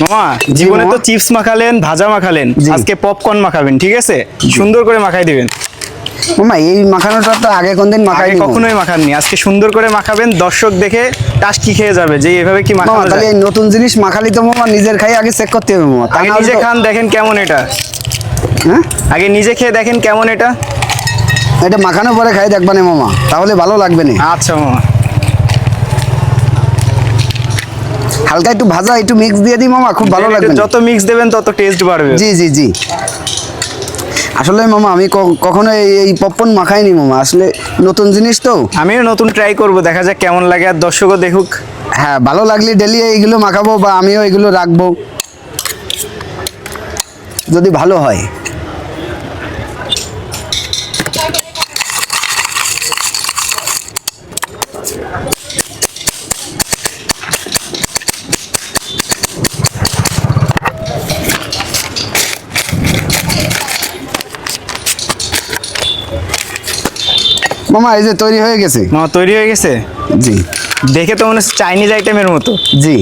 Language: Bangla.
মামা জীবনে তো চিপস মাখালেন, ভাজা মাখালেন, আজকে পপকর্ন মাখাবেন, ঠিক আছে? সুন্দর করে মাখাই দিবেন। মামা এই মাখানোটা তো আগে কোনদিন মাখাই কখনোই মাখাননি, আজকে সুন্দর করে মাখাবেন, দর্শক দেখে টাস্কি খেয়ে যাবে যে এভাবে কি মাখানো যায়। তাহলে এই নতুন জিনিস মাখালি তো মামা নিজের খাই আগে চেক করতে হবে মামা। আগে নিজে খান, দেখেন কেমন এটা। হ্যাঁ, আগে নিজে খেয়ে দেখেন কেমন এটা। এটা মাখানোর পরে খাই দেখবা না মামা, তাহলে ভালো লাগবে না। আচ্ছা মামা। হালকা একটু ভাজা একটু মিক্স দিয়ে দিই মামা, খুব ভালো লাগবে। যত মিক্স দেবেন তত টেস্ট বাড়বে। জি জি জি। আসলে মামা আমি কখনো এই পপকর্ন মাখাইনি মামা, আসলে নতুন জিনিস তো। আমিও নতুন ট্রাই করব, দেখা যাক কেমন লাগে, আর দর্শকও দেখুক। হ্যাঁ, ভালো লাগলে ডেলি এইগুলো মাখাবো বা আমিও এগুলো রাখবো যদি ভালো হয়। মামা এই যে তৈরি হয়ে গেছে। মামা তৈরি হয়ে গেছে। জি। দেখে তো মনে হচ্ছে চাইনিজ আইটেমের মতো। জি।